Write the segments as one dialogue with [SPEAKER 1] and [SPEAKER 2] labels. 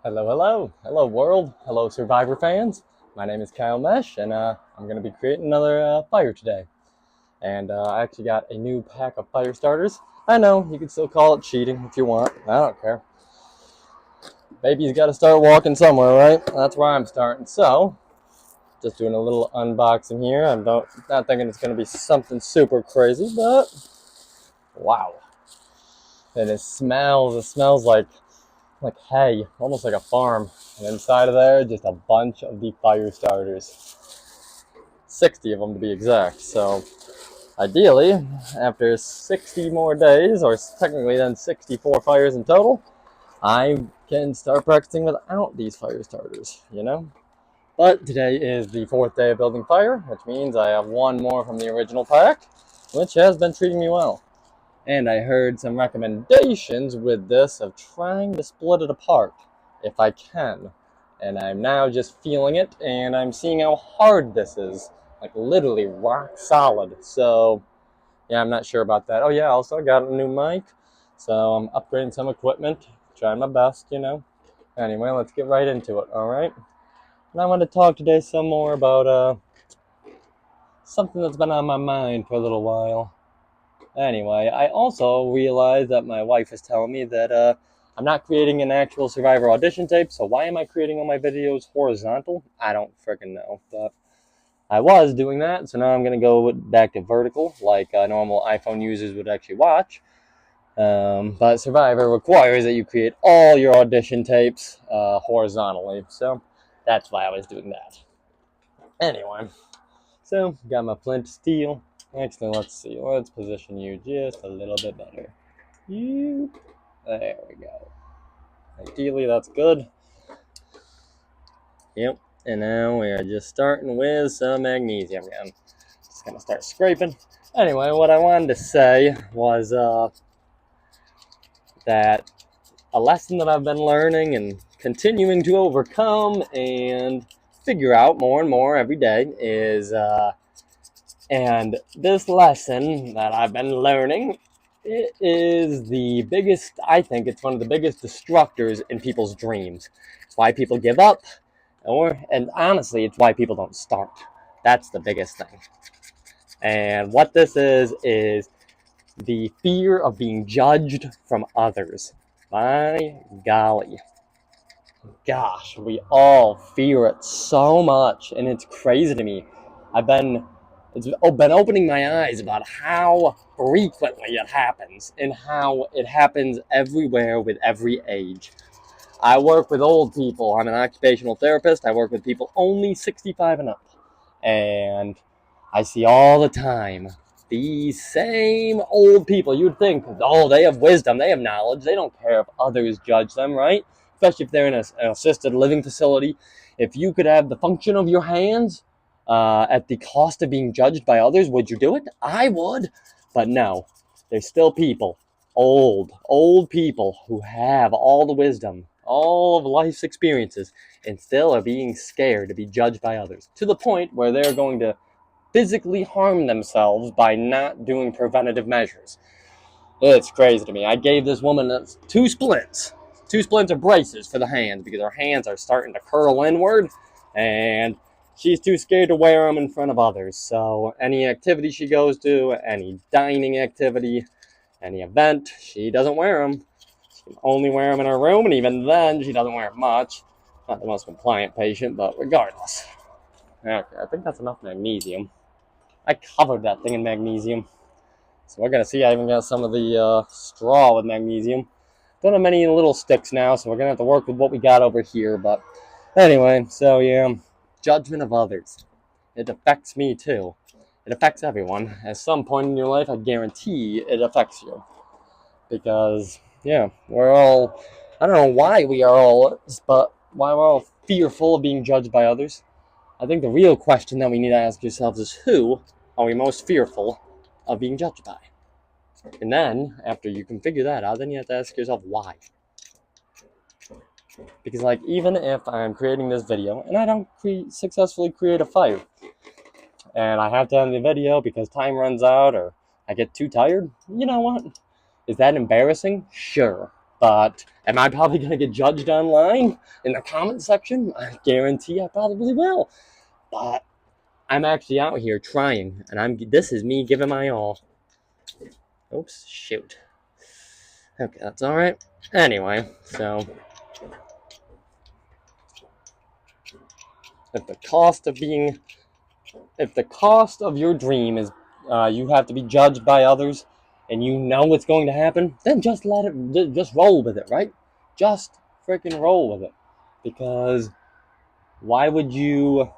[SPEAKER 1] Hello world, hello Survivor fans. My name is Kyle Mesh, and I'm going to be creating another fire today. And I actually got a new pack of fire starters. I know, you can still call it cheating if you want, I don't care. Baby's got to start walking somewhere, right? That's where I'm starting. So, just doing a little unboxing here. I'm not thinking it's going to be something super crazy, but wow. And it smells like hay, almost like a farm. And inside of there, just a bunch of the fire starters. 60 of them to be exact. So ideally, after 60 more days, or technically then 64 fires in total, I can start practicing without these fire starters, you know? But today is the 4th day of building fire, which means I have one more from the original pack, which has been treating me well. And I heard some recommendations with this of trying to split it apart if I can. And I'm now just feeling it, and I'm seeing how hard this is. Like literally rock solid. So yeah, I'm not sure about that. Oh yeah, also got a new mic. So I'm upgrading some equipment, trying my best, you know. Anyway, let's get right into it, alright? And I want to talk today some more about something that's been on my mind for a little while. Anyway, I also realized that my wife is telling me that I'm not creating an actual Survivor audition tape, so why am I creating all my videos horizontal? I don't freaking know, but I was doing that, so now I'm going to go back to vertical, like normal iPhone users would actually watch. But Survivor requires that you create all your audition tapes horizontally, so that's why I was doing that. Anyway, so got my flint steel. Actually, let's see. Let's position you just a little bit better. There we go. Ideally, that's good. Yep. And now we are just starting with some magnesium again. Just gonna start scraping. Anyway, what I wanted to say was that a lesson that I've been learning and continuing to overcome and figure out more and more every day is, and this lesson that I've been learning, it is the biggest, I think it's one of the biggest destructors in people's dreams. It's why people give up, and honestly, it's why people don't start. That's the biggest thing. And what this is the fear of being judged from others. My golly. Gosh, we all fear it so much, and it's crazy to me. It's been opening my eyes about how frequently it happens, and how it happens everywhere with every age. I work with old people. I'm an occupational therapist. I work with people only 65 and up. And I see all the time these same old people. You'd think, oh, they have wisdom, they have knowledge, they don't care if others judge them, right? Especially if they're in an assisted living facility. If you could have the function of your hands at the cost of being judged by others, would you do it? I would. But no, there's still people, old people who have all the wisdom, all of life's experiences, and still are being scared to be judged by others, to the point where they're going to physically harm themselves by not doing preventative measures. It's crazy to me. I gave this woman two splints of braces for the hands because her hands are starting to curl inward, and she's too scared to wear them in front of others. So any activity she goes to, any dining activity, any event, she doesn't wear them. She can only wear them in her room, and even then, she doesn't wear much. Not the most compliant patient, but regardless. Okay, I think that's enough magnesium. I covered that thing in magnesium. So we're going to see, I even got some of the straw with magnesium. Don't have many little sticks now, so we're going to have to work with what we got over here. But anyway, so yeah, judgment of others. It affects me too. It affects everyone. At some point in your life, I guarantee it affects you. Because, yeah, we're all, I don't know why we are all, but why we're all fearful of being judged by others. I think the real question that we need to ask ourselves is, who are we most fearful of being judged by? And then, after you can figure that out, then you have to ask yourself why. Because, like, even if I'm creating this video and I don't successfully create a fire, and I have to end the video because time runs out or I get too tired, you know what? Is that embarrassing? Sure. But am I probably going to get judged online in the comment section? I guarantee I probably will. But I'm actually out here trying, and this is me giving my all. Oops, shoot. Okay, that's all right. Anyway, so if the cost of your dream is you have to be judged by others, and you know what's going to happen, then just just roll with it, right? Just freaking roll with it, because why would you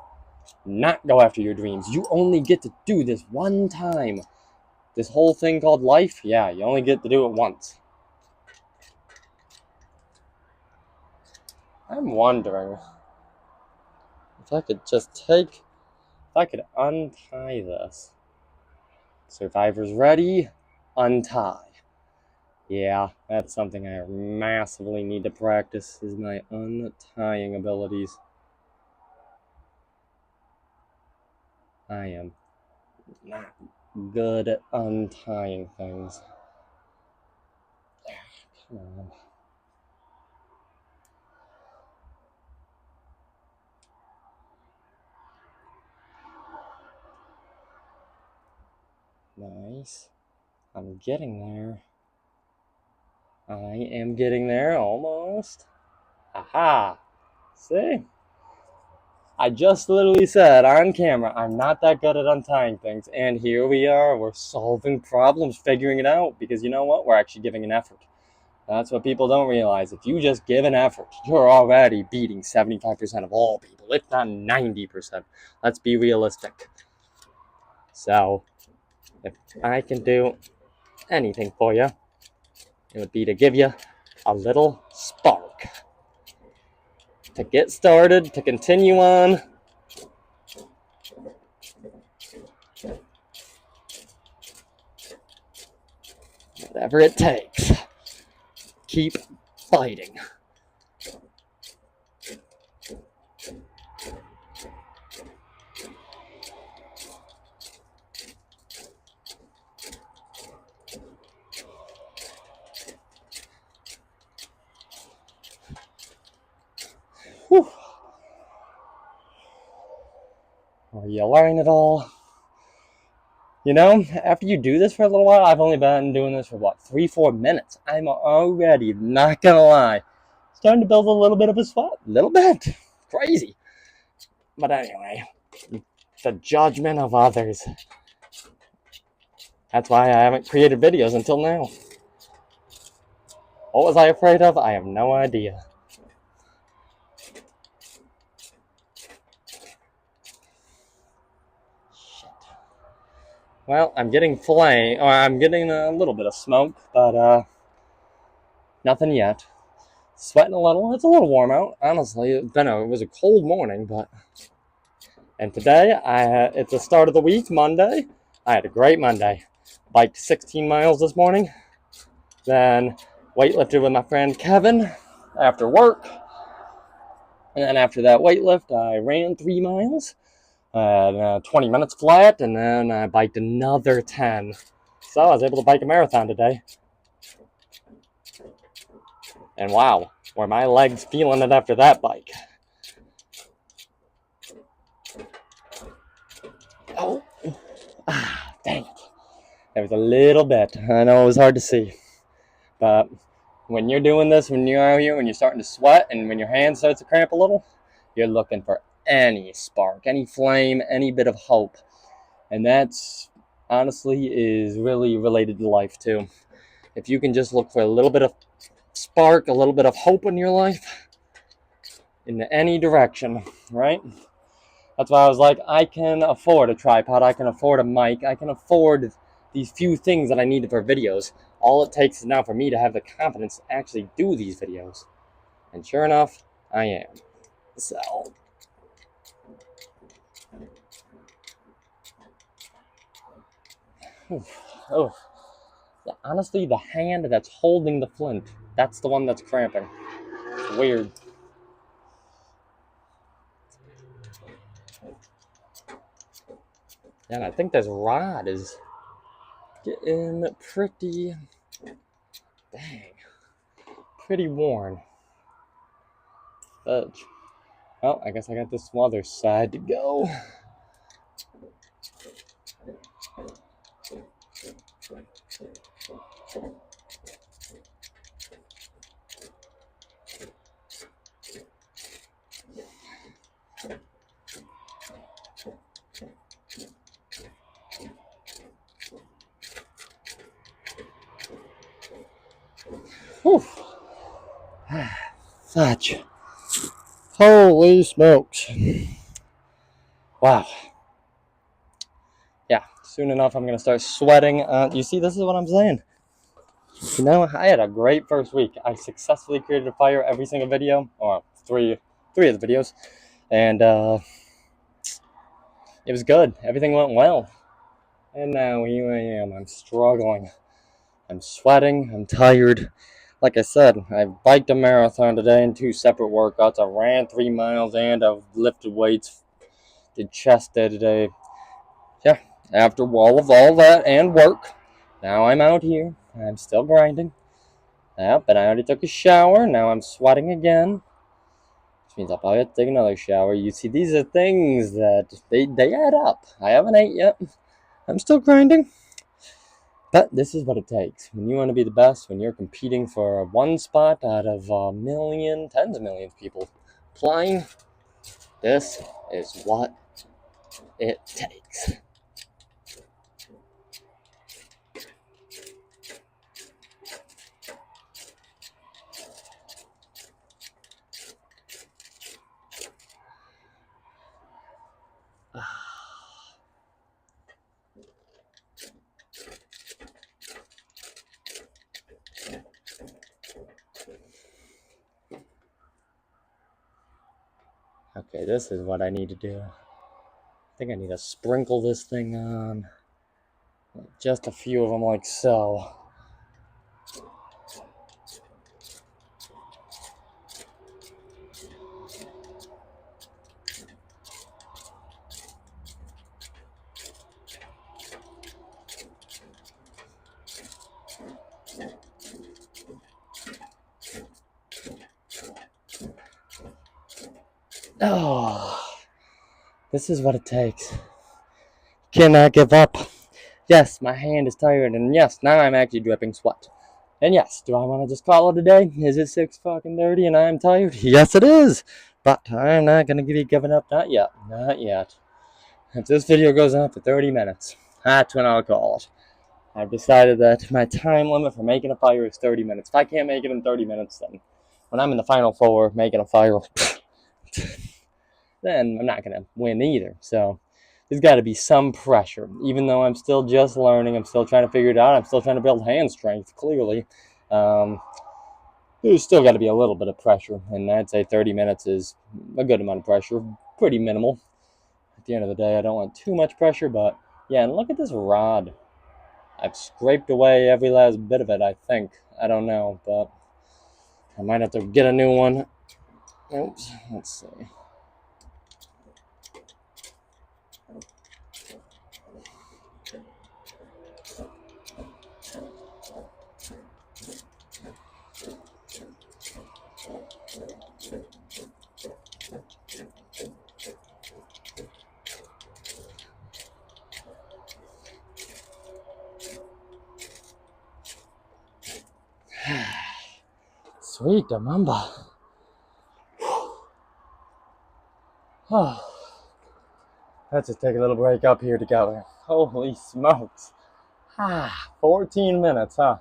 [SPEAKER 1] not go after your dreams? You only get to do this one time. This whole thing called life, yeah, you only get to do it once. I'm wondering if I could untie this. Survivors ready, untie. Yeah, that's something I massively need to practice, is my untying abilities. I am not good at untying things. Come on. Nice. I'm getting there. I am getting there, almost. Aha! See? I just literally said on camera, I'm not that good at untying things. And here we are, we're solving problems, figuring it out. Because you know what? We're actually giving an effort. That's what people don't realize. If you just give an effort, you're already beating 75% of all people, if not 90%. Let's be realistic. So, if I can do anything for you, it would be to give you a little spark. To get started, to continue on. Whatever it takes. Keep fighting. Whew. Are you learning it all? You know, after you do this for a little while, I've only been doing this for 3-4 minutes. I'm already, not gonna lie, starting to build a little bit of a sweat. A little bit. Crazy. But anyway, the judgment of others. That's why I haven't created videos until now. What was I afraid of? I have no idea. Shit. Well, I'm getting flame, or I'm getting a little bit of smoke, but nothing yet. Sweating a little. It's a little warm out. Honestly, it was a cold morning, but. And today, it's the start of the week, Monday. I had a great Monday. Biked 16 miles this morning. Then weightlifted with my friend Kevin after work. And then after that weightlift, I ran 3 miles. 20 minutes flat, and then I biked another 10. So I was able to bike a marathon today. And wow, were my legs feeling it after that bike. Oh, dang it. It was a little bit. I know it was hard to see. But when you're doing this, when you're out here, when you're starting to sweat, and when your hand starts to cramp a little, you're looking for any spark, any flame, any bit of hope. And that's, honestly, is really related to life, too. If you can just look for a little bit of spark, a little bit of hope in your life, in any direction, right? That's why I was like, I can afford a tripod, I can afford a mic, I can afford these few things that I need for videos. All it takes is now for me to have the confidence to actually do these videos. And sure enough, I am. So. Oh. Honestly, the hand that's holding the flint, that's the one that's cramping. It's weird. And I think this rod is getting pretty, dang, pretty worn. But, well, I guess I got this other side to go. Whew. Fudge. Holy smokes. Wow. Yeah, soon enough I'm going to start sweating. You see, this is what I'm saying. You know, I had a great first week. I successfully created a fire every single video, or three of the videos, and it was good. Everything went well. And now here I am. I'm struggling. I'm sweating. I'm tired. Like I said, I biked a marathon today in 2 separate workouts. I ran 3 miles and I've lifted weights. Did chest day today. Yeah, after all that and work, now I'm out here. I'm still grinding. Yeah, but I already took a shower. Now I'm sweating again. Which means I'll probably have to take another shower. You see, these are things that they add up. I haven't ate yet. I'm still grinding. But this is what it takes. When you want to be the best, when you're competing for one spot out of a million, tens of millions of people applying, this is what it takes. Okay, this is what I need to do. I think I need to sprinkle this thing on. Just a few of them like so. Oh, this is what it takes. Cannot give up. Yes, my hand is tired, and yes, now I'm actually dripping sweat. And yes, do I want to just call it a day? Is it 6:30 and I'm tired? Yes, it is. But I'm not gonna be giving up. Not yet. Not yet. If this video goes on for 30 minutes, that's when I'll call it. I've decided that my time limit for making a fire is 30 minutes. If I can't make it in 30 minutes, then when I'm in the final four making a fire, then I'm not going to win either. So there's got to be some pressure. Even though I'm still just learning, I'm still trying to figure it out, I'm still trying to build hand strength, clearly. There's still got to be a little bit of pressure, and I'd say 30 minutes is a good amount of pressure, pretty minimal. At the end of the day, I don't want too much pressure, but yeah, and look at this rod. I've scraped away every last bit of it, I think. I don't know, but I might have to get a new one. Oops, let's see. Sweet mamba. Oh, let's just take a little break up here together. Holy smokes. 14 minutes, huh?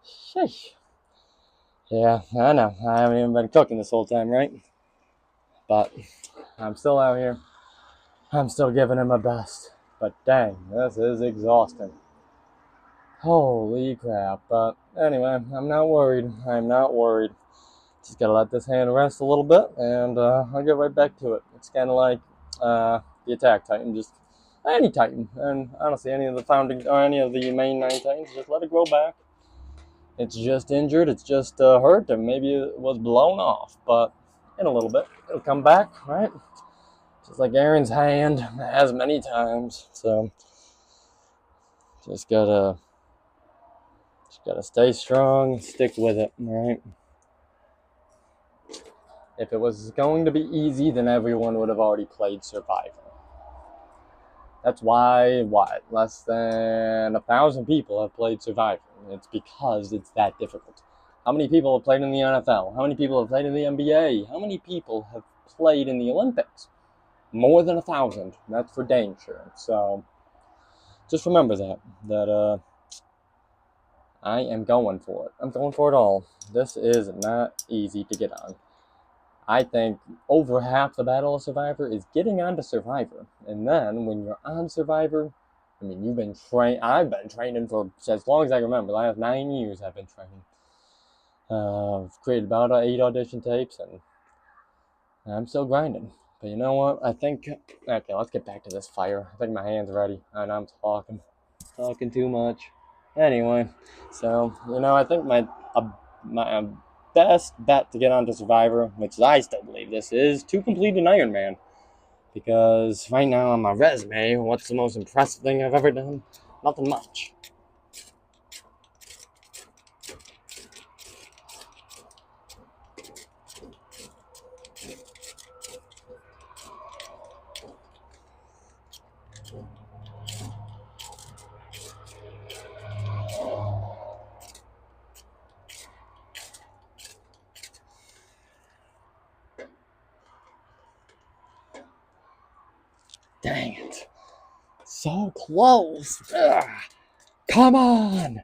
[SPEAKER 1] Sheesh. Yeah, I know. I haven't even been cooking this whole time, right? But I'm still out here. I'm still giving it my best. But dang, this is exhausting. Holy crap. But anyway, I'm not worried. I'm not worried. Just gotta let this hand rest a little bit, and I'll get right back to it. It's kind of like the Attack Titan, just any Titan, and honestly, any of the founding or any of the main 9 Titans, just let it grow back. It's just injured, it's just hurt, and maybe it was blown off, but in a little bit, it'll come back, right? Just like Aaron's hand has many times. So just gotta stay strong, stick with it, right? If it was going to be easy, then everyone would have already played Survivor. That's why, what, less than 1,000 people have played Survivor. It's because it's that difficult. How many people have played in the NFL? How many people have played in the NBA? How many people have played in the Olympics? More than 1,000. That's for dang sure. So, just remember that I am going for it. I'm going for it all. This is not easy to get on. I think over half the battle of Survivor is getting onto Survivor. And then when you're on Survivor, I mean, I've been training for as long as I remember. The last 9 years I've been training. I've created about 8 audition tapes, and I'm still grinding. But you know what? Okay, let's get back to this fire. I think my hand's ready, and I'm talking too much. Anyway, so, I think my best bet to get onto Survivor, which I still believe this is, to complete an Ironman. Because right now on my resume, what's the most impressive thing I've ever done? Nothing much. Dang it. So close. Ugh. Come on.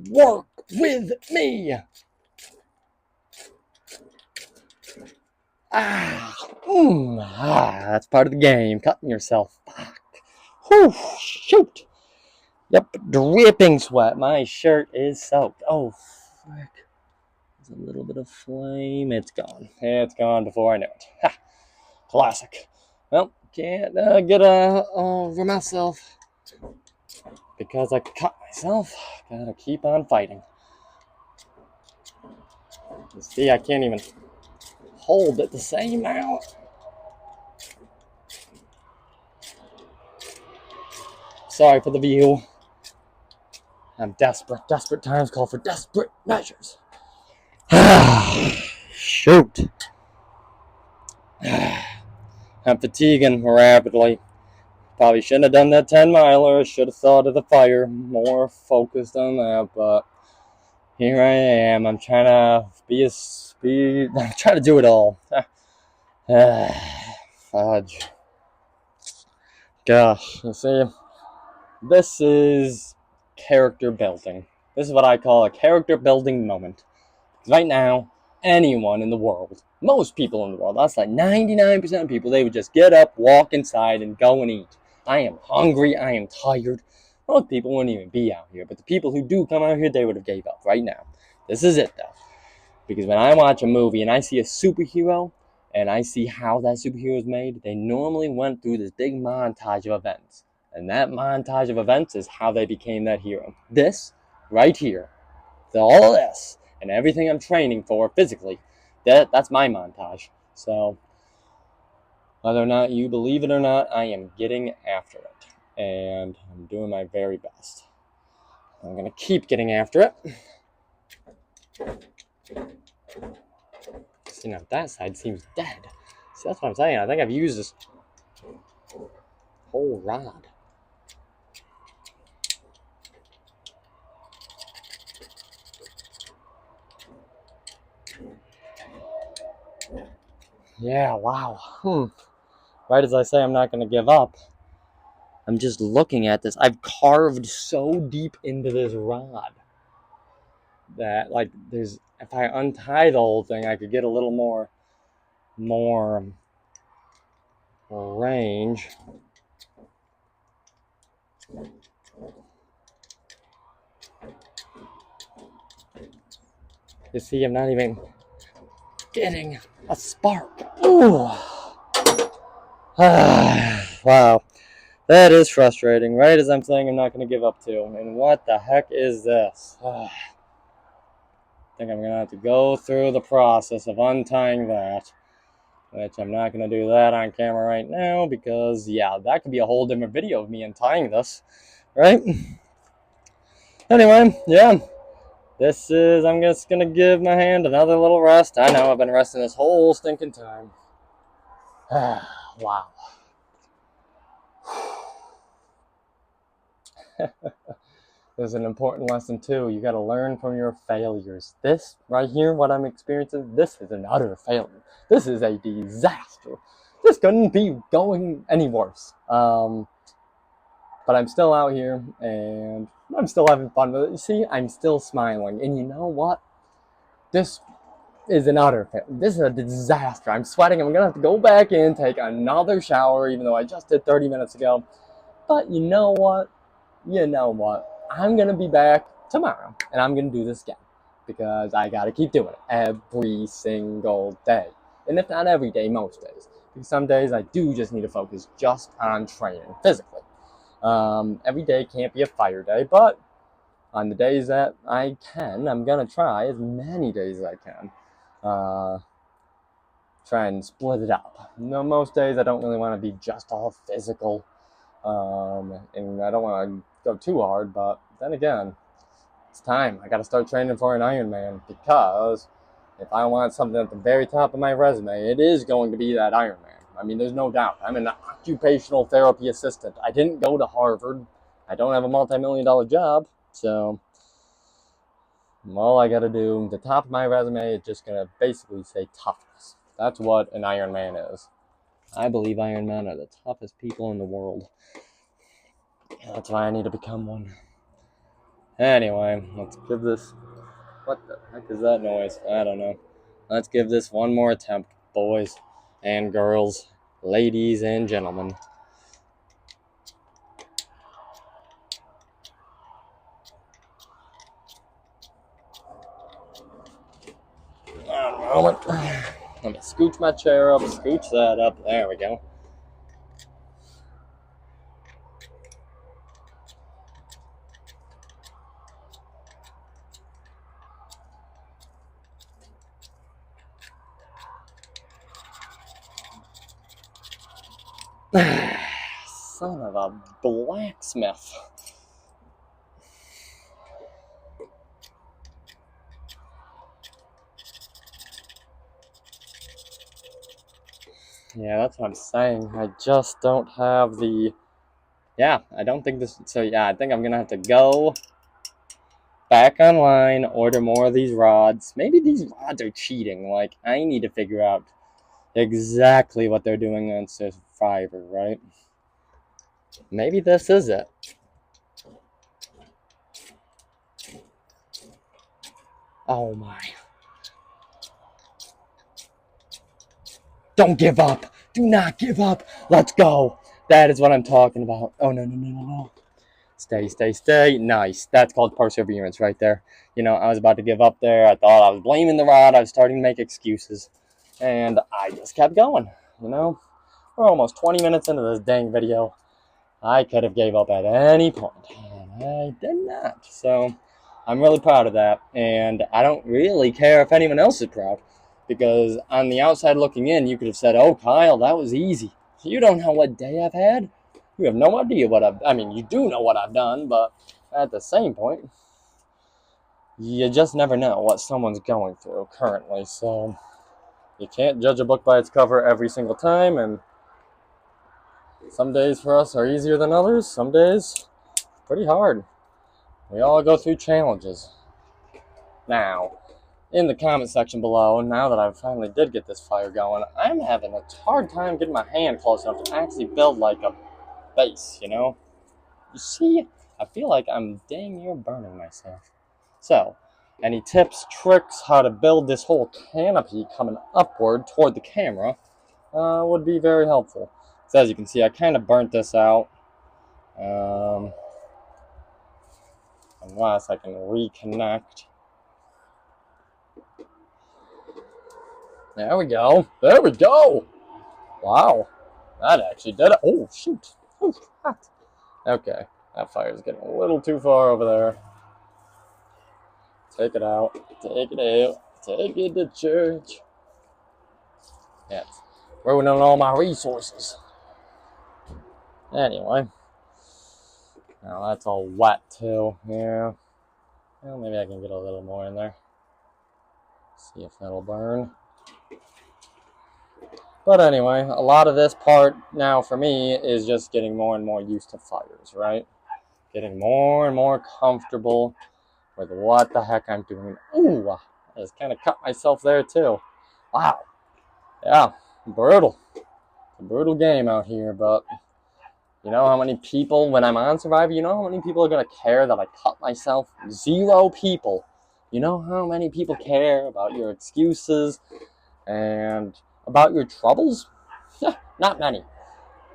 [SPEAKER 1] Work with me. That's part of the game. Cutting yourself. Fuck. Whew, shoot. Yep, dripping sweat. My shirt is soaked. Oh, frick. There's a little bit of flame. It's gone. It's gone before I know it. Ha. Classic. Well, can't get over myself because I cut myself. Gotta keep on fighting. You see, I can't even hold it the same now. Sorry for the view. I'm desperate. Desperate times call for desperate measures. Shoot. I'm fatiguing rapidly. Probably shouldn't have done that 10-miler. Should have thought of the fire. More focused on that, but here I am. I'm trying to I'm trying to do it all. Fudge. Gosh, you see, this is character building. This is what I call a character building moment. Right now, anyone in the world, most people in the world, that's like 99% of people, they would just get up, walk inside, and go and eat. I am hungry. I am tired. Most people wouldn't even be out here, but the people who do come out here, they would have gave up right now. This is it, though. Because when I watch a movie and I see a superhero, and I see how that superhero is made, they normally went through this big montage of events. And that montage of events is how they became that hero. This, right here, all of this, and everything I'm training for physically, that's my montage. So, whether or not you believe it or not, I am getting after it. And I'm doing my very best. I'm going to keep getting after it. See, now that side seems dead. See, that's what I'm saying. I think I've used this whole rod. Yeah, wow. Right as I say I'm not going to give up, I'm just looking at this. I've carved so deep into this rod that, like, if I untie the whole thing, I could get a little more range. You see, I'm not even getting a spark. Ooh. Wow. That is frustrating, right as I'm saying I'm not going to give up too. And what the heck is this? I think I'm going to have to go through the process of untying that. Which I'm not going to do that on camera right now because, yeah, that could be a whole different video of me untying this, right? Anyway, yeah. I'm just gonna give my hand another little rest. I know I've been resting this whole stinking time. Wow. There's an important lesson too. You gotta learn from your failures. This right here, what I'm experiencing, this is an utter failure. This is a disaster. This couldn't be going any worse. But I'm still out here and I'm still having fun with it. You see, I'm still smiling. And you know what? This is an utter failure. This is a disaster. I'm sweating. I'm gonna have to go back in, take another shower, even though I just did 30 minutes ago. But you know what? I'm gonna be back tomorrow and I'm gonna do this again because I gotta keep doing it every single day. And if not every day, most days. Because some days I do just need to focus just on training physically. Every day can't be a fire day, but on the days that I can, I'm gonna try as many days as I can. Try and split it up. Most days I don't really want to be just all physical. And I don't want to go too hard, but then again, it's time. I got to start training for an Ironman because if I want something at the very top of my resume, it is going to be that Ironman. I mean, there's no doubt. I'm an occupational therapy assistant. I didn't go to Harvard. I don't have a multi-million-dollar job, so all I got to do, the top of my resume is just going to basically say toughness. That's what an Ironman is. I believe Ironmen are the toughest people in the world. That's why I need to become one. Anyway, let's give this... What the heck is that noise? I don't know. Let's give this one more attempt, boys and girls, ladies and gentlemen. Moment. Let me scooch my chair up, scooch that up. There we go. Son of a blacksmith. Yeah, that's what I'm saying. I just don't have the... Yeah, I don't think this... So yeah, I think I'm going to have to go back online, order more of these rods. Maybe these rods are cheating. Like, I need to figure out exactly what they're doing on Survivor, right? Maybe this is it. Oh my. Don't give up. Do not give up. Let's go. That is what I'm talking about. Oh, no. Stay. Nice. That's called perseverance right there. You know, I was about to give up there. I thought I was blaming the rod. I was starting to make excuses. And I just kept going, you know. We're almost 20 minutes into this dang video. I could have gave up at any point, and I did not. So I'm really proud of that, and I don't really care if anyone else is proud, because on the outside looking in, you could have said, "Oh, Kyle, that was easy." You don't know what day I've had. You have no idea what I mean, you do know what I've done, but at the same point, you just never know what someone's going through currently. So you can't judge a book by its cover every single time, and some days for us are easier than others. Some days, pretty hard. We all go through challenges. Now, in the comment section below, now that I finally did get this fire going, I'm having a hard time getting my hand close enough to actually build like a base, you know? You see, I feel like I'm dang near burning myself. So, any tips, tricks, how to build this whole canopy coming upward toward the camera would be very helpful. So as you can see, I kind of burnt this out. Unless I can reconnect. There we go. Wow. That actually did it. Oh, shoot. Oh, hot. Okay. That fire's getting a little too far over there. Take it out. Take it to church. Yeah, it's ruining all my resources. Anyway. Now that's all wet too. Yeah. Well, maybe I can get a little more in there. See if that'll burn. But anyway, a lot of this part now for me is just getting more and more used to fires, right? Getting more and more comfortable with what the heck I'm doing. Ooh, I just kind of cut myself there too. Wow. Yeah, brutal. It's a brutal game out here, but you know how many people, when I'm on Survivor, you know how many people are going to care that I cut myself? 0 people. You know how many people care about your excuses and about your troubles? Not many.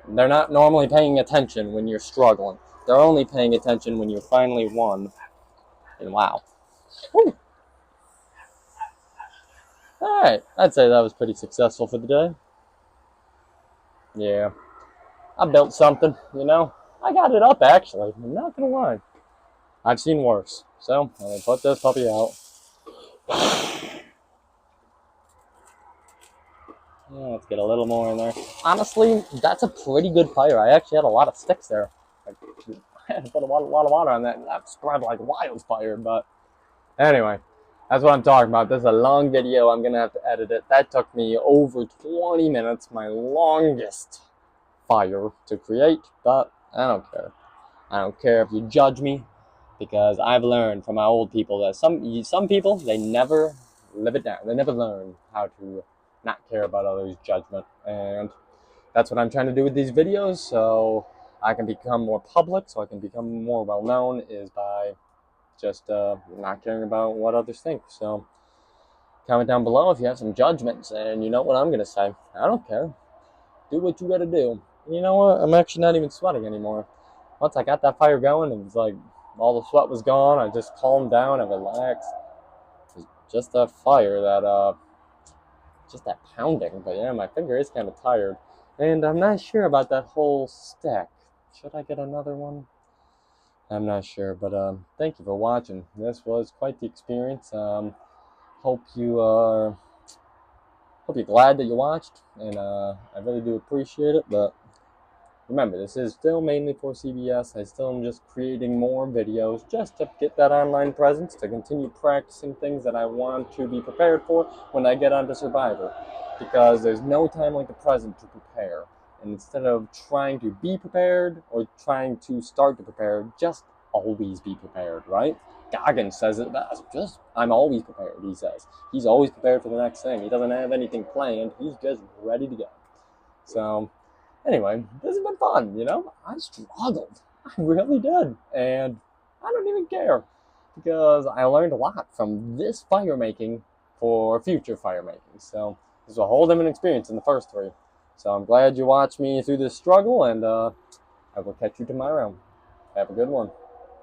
[SPEAKER 1] They're not normally paying attention when you're struggling. They're only paying attention when you finally won. And wow. Whew. Alright, I'd say that was pretty successful for the day. Yeah. I built something, you know. I got it up, actually. I'm not gonna lie. I've seen worse. So, I'm gonna put this puppy out. Yeah, let's get a little more in there. Honestly, that's a pretty good fire. I actually had a lot of sticks there. I had to put a lot of water on that, and that spread like wildfire. But anyway, that's what I'm talking about. This is a long video. I'm going to have to edit it. That took me over 20 minutes, my longest fire to create. But I don't care. I don't care if you judge me, because I've learned from my old people that some people, they never live it down. They never learn how to not care about others' judgment. And that's what I'm trying to do with these videos, so I can become more public, so I can become more well known, is by just not caring about what others think. So comment down below if you have some judgments, and you know what I'm gonna say. I don't care. Do what you gotta do. And you know what? I'm actually not even sweating anymore. Once I got that fire going, it was like all the sweat was gone. I just calmed down and relaxed. It was just that fire, just that pounding. But yeah, my finger is kind of tired. And I'm not sure about that whole stack. Should I get another one? I'm not sure, but thank you for watching. This was quite the experience. Hope you hope you're glad that you watched, and I really do appreciate it. But remember, this is still mainly for CBS. I still am just creating more videos just to get that online presence, to continue practicing things that I want to be prepared for when I get onto Survivor. Because there's no time like the present to prepare. And instead of trying to be prepared or trying to start to prepare, just always be prepared, right? Goggins says it best. Just, I'm always prepared, he says. He's always prepared for the next thing. He doesn't have anything planned. He's just ready to go. So, anyway, this has been fun, you know? I struggled. I really did. And I don't even care. Because I learned a lot from this fire making for future fire making. So, this was a whole different experience than the first 3. So I'm glad you watched me through this struggle, and I will catch you tomorrow. Have a good one.